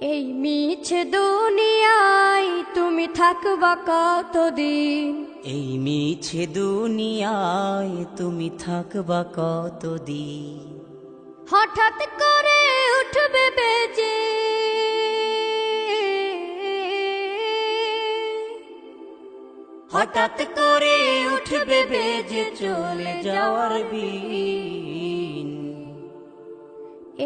এই মিছে দুনিয়ায় তুমি থাকবা কতদিন? এই মিছে দুনিয়ায় তুমি থাকবা কতদিন? হঠাৎ করে উঠবে বেজে হঠাৎ করে উঠবে বেজে চলে যাওয়ার বিন।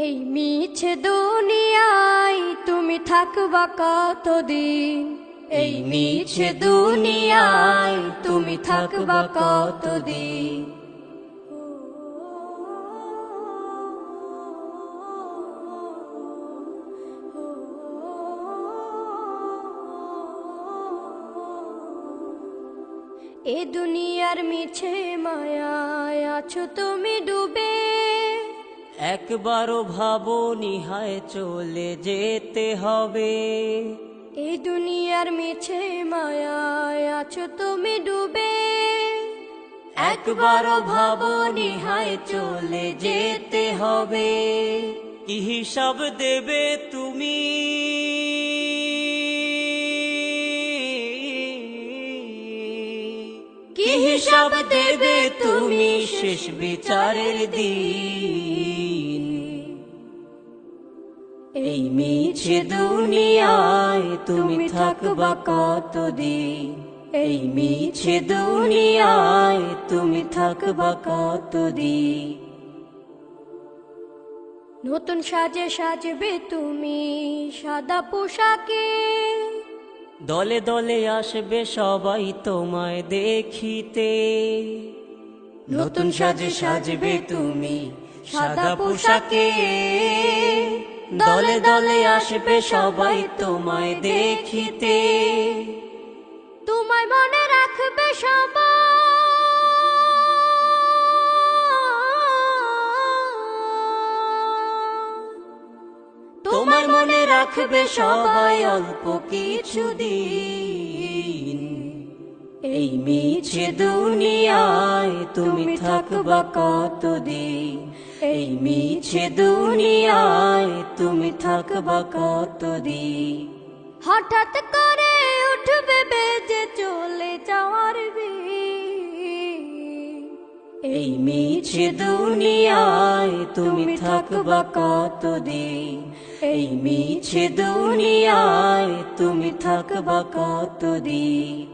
এই মিছে দুনিয়ায় তুমি থাকবা কতদিন? এই মিছে দুনিয়ায় তুমি থাকবা কতদিন? এ দুনিয়ার মিছে মায়ায় আছো তুমি ডুবে, একবারও ভাবনি হায় চলে যেতে হবে। এই দুনিয়ার মিছে মায়ায় আছো তুমি ডুবে, একবারও ভাবনি হায় চলে যেতে হবে। কি হিসাব দেবে তুমি? কি হিসাব দেবে তুমি শেষ বিচারের দিন? এই মিছে দুনিয়ায় তুমি থাকবা কতদিন? এই মিছে দুনিয়ায় তুমি থাকবা কতদিন? নতুন সাজে সাজবে তুমি সাদা পোশাকে, দলে দলে আসবে সবাই তোমায় দেখিতে। নতুন সাজে সাজবে তুমি সাদা পোশাকে, দলে দলে আসবে সবাই তোমায় দেখিতে। তোমায় মনে রাখবে সবাই, তোমায় মনে রাখবে সবাই অল্প কিছুদিন। এই মিছে দুনিয়ায় তুমি থাকবা কতদিন? এই মিছে দুনিয়ায় তুমি থাকবা কতদিন? হঠাৎ করে উঠবে বেজে চলে যাওয়ার বিন। এই মিছে দুনিয়ায় তুমি থাকবা কতদিন? এই মিছে দুনিয়ায় তুমি থাকবা কতদিন?